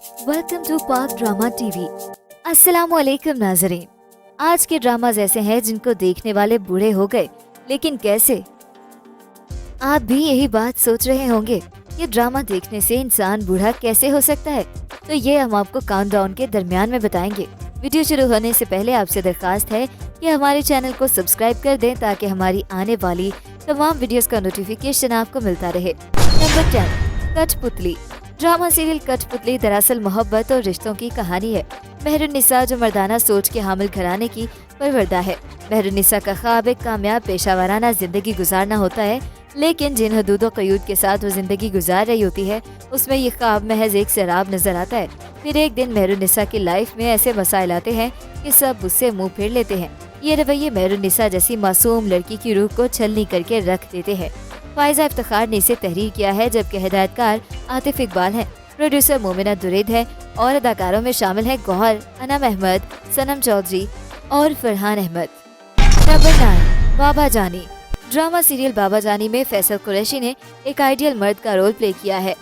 Welcome to पाक drama TV. अस्सलामुअलैकुम नाज़रीन। आज के ड्रामाज ऐसे हैं जिनको देखने वाले बूढ़े हो गए, लेकिन कैसे? आप भी यही बात सोच रहे होंगे, ये ड्रामा देखने से इंसान बूढ़ा कैसे हो सकता है? तो ये हम आपको काउंटडाउन के दरमियान में बताएंगे। वीडियो शुरू होने से पहले आपसे दरख्वास्त है कि हमारे चैनल को सब्सक्राइब कर दें ताकि हमारी आने वाली तमाम वीडियोस का नोटिफिकेशन आपको मिलता रहे। नंबर 10, कठपुतली। ड्रामा सीरियल कठपुतली दरअसल मोहब्बत और रिश्तों की कहानी है। मेहरुन्निसा जो मर्दाना सोच के हामिल घराने की परवरदा है। मेहरुन्निसा का ख्वाब एक कामयाब पेशा वाराना जिंदगी गुजारना होता है, लेकिन जिन हदूद क़यूद के साथ वो जिंदगी गुजार रही होती है उसमें ये ख्वाब महज एक शराब नजर आता है। फिर एक दिन मेहरुन्निसा की लाइफ में ऐसे मसाइल आते हैं कि सब उससे मुंह फेर लेते हैं। ये रवैये मेहरुन्निसा जैसी मासूम लड़की की रूह को छलनी करके रख देते हैं। फायजा इफ्तिखार ने इसे तहरीर किया है, जबकि हिदायतकार आतिफ इकबाल हैं, प्रोड्यूसर मोमिना दुरैद है और अदाकारों में शामिल हैं गौहर, अनम अहमद, सनम चौधरी और फरहान अहमद। नंबर 9, बाबा जानी। ड्रामा सीरियल बाबा जानी में फैसल कुरैशी ने एक आइडियल मर्द का रोल प्ले किया है।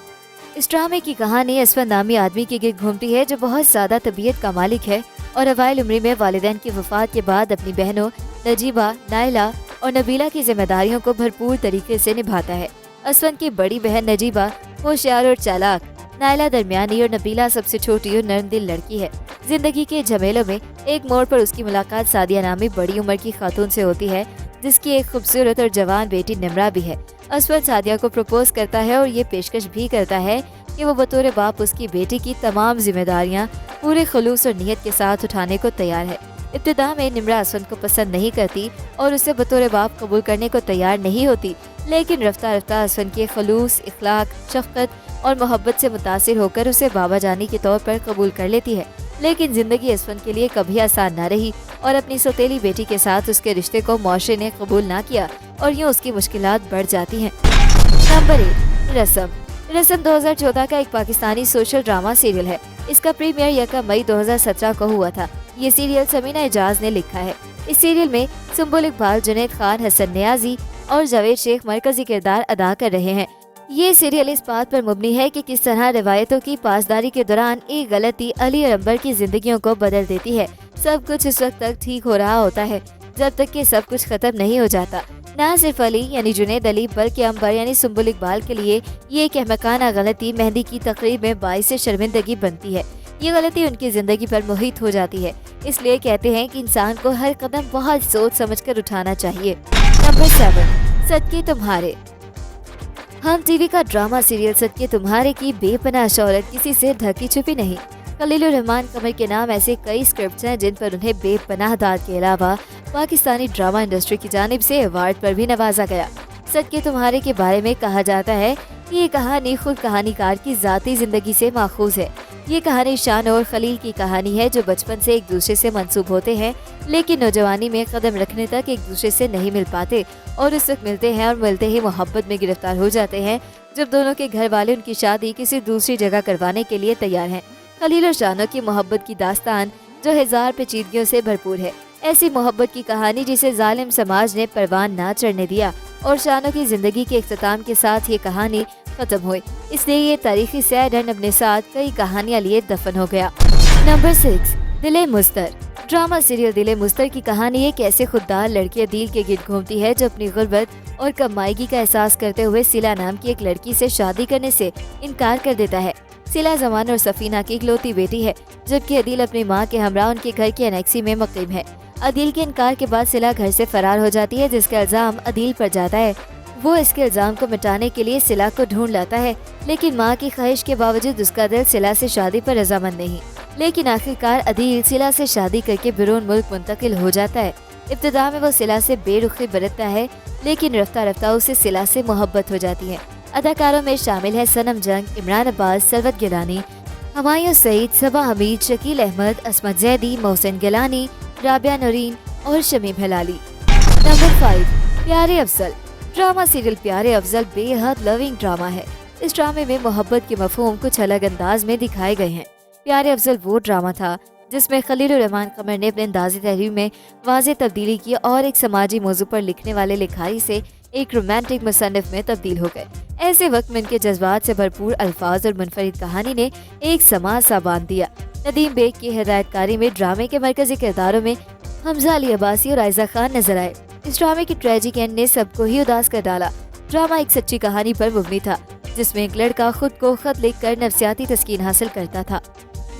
इस ड्रामे की कहानी असफर नामी आदमी के गिर्द घूमती है जो बहुत ज्यादा तबीयत का मालिक है और अवाइल उम्री में वालिदैन की वफात के बाद अपनी बहनों नजीबा, नाइला और नबीला की जिम्मेदारियों को भरपूर तरीके से निभाता है। असफर की बड़ी बहन नजीबा होशियार और चालाक, नाइला दरमियानी और नबीला सबसे छोटी और नर्म दिल लड़की है। जिंदगी के झमेलों में एक मोड़ पर उसकी मुलाकात सादिया नामी बड़ी उम्र की खातून से होती है, जिसकी एक खूबसूरत और जवान बेटी निमरा भी है। असफर सादिया को प्रपोज करता है और ये पेशकश भी करता है कि वो बतौर बाप उसकी बेटी की तमाम जिम्मेदारियां पूरे खुलूस और नियत के साथ उठाने को तैयार है। इब्तिदा में निमरा असफर को पसंद नहीं करती और उसे बतौर बाप कबूल करने को तैयार नहीं होती, लेकिन रफ्ता रफ्ता असफर के खलूस, इखलाक, शफकत और मोहब्बत से मुतासिर होकर उसे बाबा जानी के तौर पर कबूल कर लेती है। लेकिन जिंदगी असफर के लिए कभी आसान न रही और अपनी सौतेली बेटी के साथ उसके रिश्ते को मुआशरे ने कबूल ना किया और यूँ उसकी मुश्किलात बढ़ जाती हैं। नंबर 1, रस्म। रस्म 2014 का एक पाकिस्तानी सोशल ड्रामा सीरियल है। इसका प्रीमियर 1 मई 2017 को हुआ था। ये सीरियल समीना एजाज ने लिखा है। इस सीरियल में सुंबुल इकबाल, जुनैद खान, हसन नियाजी और जावेद शेख मरकजी किरदार अदा कर रहे हैं। ये सीरियल इस बात पर मुबनी है कि किस तरह रिवायतों की पासदारी के दौरान एक गलती अली और अंबर की जिंदगियों को बदल देती है। सब कुछ इस वक्त तक ठीक हो रहा होता है जब तक कि सब कुछ खत्म नहीं हो जाता। न सिर्फ अली यानी जुनैद अली बल्कि अंबर यानी सुंबुल इकबाल के लिए ये एक अहमकाना गलती मेहंदी की तकरीब में बाइस शर्मिंदगी बनती है। ये गलती उनकी जिंदगी पर मुहित हो जाती है। इसलिए कहते हैं कि इंसान को हर कदम बहुत सोच समझकर उठाना चाहिए। नंबर 7, सदके तुम्हारे। हम टीवी का ड्रामा सीरियल सदके तुम्हारे की बेपनाह शौहरत किसी से ढकी छुपी नहीं। खलीलुर रहमान कमर के नाम ऐसे कई स्क्रिप्ट्स हैं जिन पर उन्हें बेपनाह दाद के अलावा पाकिस्तानी ड्रामा इंडस्ट्री की जानिब से अवार्ड पर भी नवाजा गया। सदके तुम्हारे के बारे में कहा जाता है कि ये कहानी खुद कहानीकार की जाती जिंदगी से माखूज है। ये कहानी शान और खलील की कहानी है जो बचपन से एक दूसरे से मंसूब होते हैं, लेकिन नौजवानी में कदम रखने तक एक दूसरे से नहीं मिल पाते और उस वक्त मिलते हैं और मिलते ही मोहब्बत में गिरफ्तार हो जाते हैं जब दोनों के घर वाले उनकी शादी किसी दूसरी जगह करवाने के लिए तैयार हैं। खलील और शानो की मोहब्बत की दास्तान जो हजार पेचीदगियों से भरपूर है। ऐसी मोहब्बत की कहानी जिसे जालिम समाज ने परवान ना चढ़ने दिया और शानो की जिंदगी के इख्तिताम के साथ ये कहानी खत्म हुई। इसलिए ये तारीखी सैरन अपने साथ कई कहानियां लिए दफन हो गया। नंबर 6, दिले मुस्तर। ड्रामा सीरियल दिले मुस्तर की कहानी एक ऐसे खुददार लड़की अदील के गिर्द घूमती है जो अपनी गुर्बत और कमाईगी का एहसास करते हुए सिला नाम की एक लड़की से शादी करने से इनकार कर देता है। सिला जमान और सफीना की इकलौती बेटी है, जबकि अदील अपनी माँ के हमरा उनके घर की अनेक्सी में मुकीम है। अदील के इनकार के बाद सिला घर से फरार हो जाती है, जिसका इल्जाम अदील पर जाता है। वो इसके इल्जाम को मिटाने के लिए सिला को ढूंढ लाता है, लेकिन माँ की ख्वाहिश के बावजूद उसका दिल सिला से शादी पर रजामंद नहीं। लेकिन आखिरकार अदील सिला से शादी करके बिरून मुल्क मुंतकिल हो जाता है। इब्तिदा में वो सिला से बेरुखी बरतता है, लेकिन रफ्ता रफ्ता उसे सिला से मोहब्बत हो जाती है। अदाकारों में शामिल है सनम जंग, इमरान अब्बास, सरवत गिलानी, हमायूं सईद, सबा हमीद, शकील अहमद, असमत जैदी, मोहसिन गिलानी, राबिया नूरीन और शमीम हलाली। नंबर 5, प्यारे अफजल। ड्रामा सीरियल प्यारे अफजल बेहद लविंग ड्रामा है। इस ड्रामे में मोहब्बत के मफहूम कुछ अलग अंदाज में दिखाए गए हैं। प्यारे अफजल वो ड्रामा था जिसमें खलीलुर रहमान कमर ने अपने अंदाज़े तहरीर में वाज़ेह तब्दीली की और एक समाजी मौजू पर लिखने वाले लिखारी से एक रोमांटिक मुसन्निफ में तब्दील हो गए। ऐसे वक्त में इनके जज्बात से भरपूर अल्फाज और मुनफरिद कहानी ने एक समाज सा बांध दिया। नदीम बेग की हिदायतकारी में ड्रामे के मरकजी किरदारों में हमजा अली अब्बासी और आयजा खान नजर आए। इस ड्रामे की ट्रेजिक एंड ने सबको ही उदास कर डाला। ड्रामा एक सच्ची कहानी पर मुबनी था, जिसमें एक लड़का खुद को खत लिखकर नफ्सियाती तस्कीन हासिल करता था।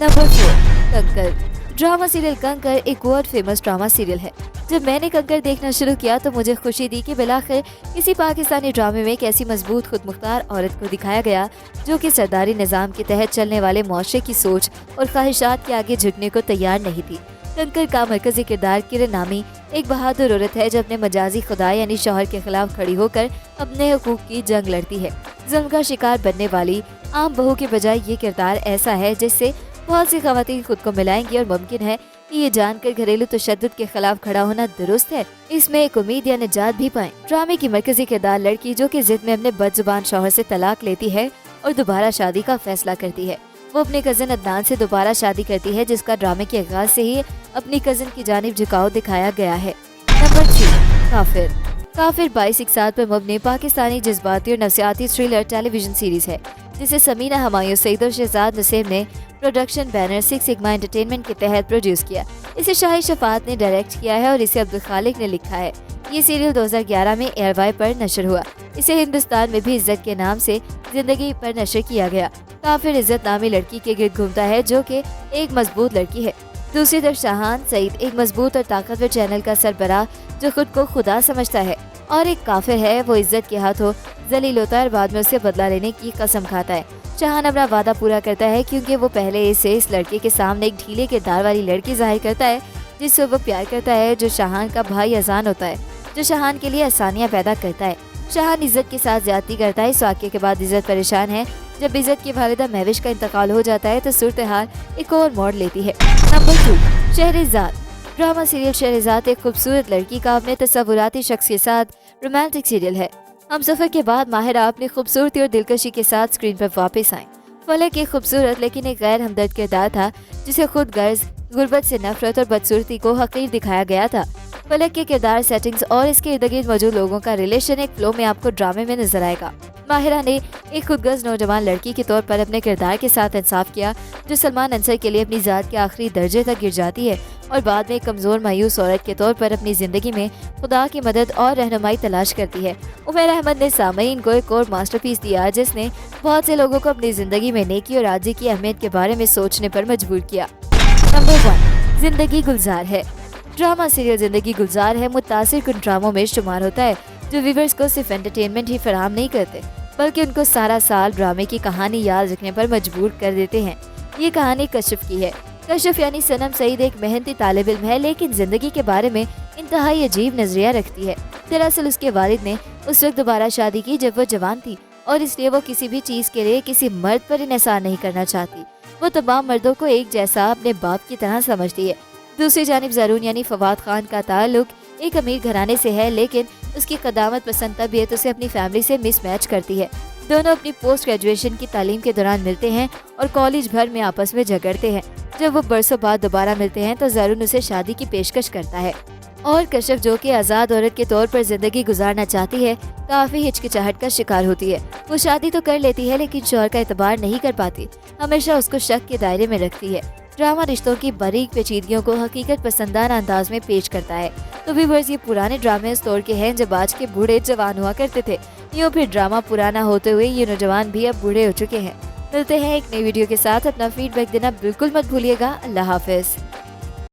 नंबर 4, कंकर। ड्रामा सीरियल कंकर एक वर्ल्ड फेमस ड्रामा सीरियल है। जब मैंने कंकर देखना शुरू किया तो मुझे खुशी थी कि बिलाखिर किसी पाकिस्तानी ड्रामे में एक ऐसी मजबूत खुद मुख्तार औरत को दिखाया गया जो कि सरदारी निज़ाम के तहत चलने वाले मुआशरे की सोच और ख्वाहिशात के आगे झुकने को तैयार नहीं थी। कंकर का मरकजी किरदार किरण नामी एक बहादुर औरत है जो अपने मजाजी खुदा यानी शौहर के खिलाफ खड़ी होकर अपने हुकूक की जंग लड़ती है। जुल्म का शिकार बनने वाली आम बहू के बजाय ये किरदार ऐसा है जिससे बहुत सी खवातीन खुद को मिलाएंगी और मुमकिन है कि ये जानकर घरेलू तशद्दुद के खिलाफ खड़ा होना दुरुस्त है, इसमें एक उम्मीद या निजात भी पाएं। ड्रामे की मरकजी किरदार लड़की जो कि जिद में अपने बदजुबान शौहर से तलाक लेती है और दोबारा शादी का फैसला करती है। वो अपने कजिन अदनान से दोबारा शादी करती है, जिसका ड्रामे के आगाज से ही अपनी कजिन की जानिब झुकाव दिखाया गया है। नंबर 3, काफिर। काफिर 22 इकसात पर मबनी पाकिस्तानी जज्बाती और नफसियाती थ्रिलर टेलीविजन सीरीज है, जिसे समीना हमायूं सईद और शहजाद नसीम ने production banner six sigma entertainment के तहत प्रोड्यूस किया। इसे शाही शफात ने डायरेक्ट किया है और इसे अब्दुल खालिक ने लिखा है। ये सीरियल 2011 में एयरवाई पर नशर हुआ। इसे हिंदुस्तान में भी इज्जत के नाम से जिंदगी पर नशर किया गया। काफिर इज्जत नामी लड़की के गिर्द घूमता है जो कि एक मजबूत लड़की है। दूसरी तरफ शाहान सईद एक मजबूत और ताकतवर चैनल का सरबराह जो खुद को खुदा समझता है, और एक काफिर है वो इज्जत के हाथों जलील होता है और बाद में उससे बदला लेने की कसम खाता है। शाहान अपना वादा पूरा करता है क्योंकि वो पहले इसे इस लड़के के सामने एक ढीले किरदार वाली लड़की जाहिर करता है जिससे वो प्यार करता है, जो शाहान का भाई अजान होता है, जो शाहान के लिए आसानियां पैदा करता है। शाहान इज्जत के साथ ज्यादती करता है। इस वाक़ये के बाद इज्जत परेशान है। जब इज्जत की वालिदा महविश का इंतकाल हो जाता है तो सूरत हाल एक और मोड़ लेती है। Number 2, Shehrzad. Drama serial Shehrzad एक खूबसूरत लड़की का अपने तस्वुराती शख्स के साथ रोमांटिक सीरियल है। हम सफर के बाद माहिरा अपनी खूबसूरती और दिलकशी के साथ स्क्रीन पर वापस आए। फलक एक खूबसूरत लेकिन एक गैर हमदर्द किरदार था जिसे खुद गर्ज, गुर्बत से नफरत और बदसूरती को हकीर दिखाया गया था। फलक के किरदार सेटिंग्स और इसके इर्द गिर्द मौजूद लोगों का रिलेशन एक फ्लो में आपको ड्रामे में नजर आएगा। माहिरा ने एक खुदगर्ज नौजवान लड़की के तौर पर अपने किरदार के साथ इंसाफ किया जो सलमान अंसर के लिए अपनी जात के आखिरी दर्जे तक गिर जाती है और बाद में एक कमजोर मायूस औरत के तौर पर अपनी जिंदगी में खुदा की मदद और रहनुमाई तलाश करती है। उमर अहमद ने सामईन को एक और मास्टरपीस दिया जिसने बहुत से लोगों को अपनी जिंदगी में नेकी और आजी की अहमियत के बारे में सोचने पर मजबूर किया। नंबर 1, जिंदगी गुलजार है। ड्रामा सीरियल जिंदगी गुलजार है मुतासिर कुन ड्रामों में शुमार होता है जो व्यूअर्स को सिर्फ एंटरटेनमेंट ही फराहम नहीं करते बल्कि उनको सारा साल ड्रामे की कहानी याद रखने पर मजबूर कर देते हैं। ये कहानी कशिफ की है। कशिफ यानी सनम सईद एक मेहनती तालिब इल्म है लेकिन जिंदगी के बारे में इंतहाई अजीब नजरिया रखती है। दरअसल उसके वालिद ने उस वक्त दोबारा शादी की जब वो जवान थी और इसलिए वो किसी भी चीज के लिए किसी मर्द पर इन्हिसार नहीं करना चाहती। वो तमाम मर्दों को एक जैसा अपने बाप की तरह समझती है। दूसरी जानिब ज़रून यानी फवाद खान का ताल्लुक एक अमीर घराने से है लेकिन उसकी कदामत पसंद तबीयत उसे अपनी फैमिली से मिसमैच करती है। दोनों अपनी पोस्ट ग्रेजुएशन की तालीम के दौरान मिलते हैं और कॉलेज भर में आपस में झगड़ते हैं। जब वो बरसों बाद दोबारा मिलते हैं तो ज़रून उसे शादी की पेशकश करता है और कशिफ जो कि आज़ाद औरत के तौर पर जिंदगी गुजारना चाहती है काफ़ी हिचकिचाहट का शिकार होती है। वो शादी तो कर लेती है लेकिन शौहर का एतबार नहीं कर पाती, हमेशा उसको शक के दायरे में रखती है। ड्रामा रिश्तों की बारीक पेचीदगियों को हकीकत पसंदाना अंदाज में पेश करता है। तो व्यूअर्स, ये पुराने ड्रामे उस दौर के हैं जब आज के बूढ़े जवान हुआ करते थे। यूँ फिर ड्रामा पुराना होते हुए ये नौजवान भी अब बूढ़े हो चुके हैं। मिलते हैं एक नई वीडियो के साथ। अपना फीडबैक देना बिल्कुल मत भूलिएगा। अल्लाह हाफिज।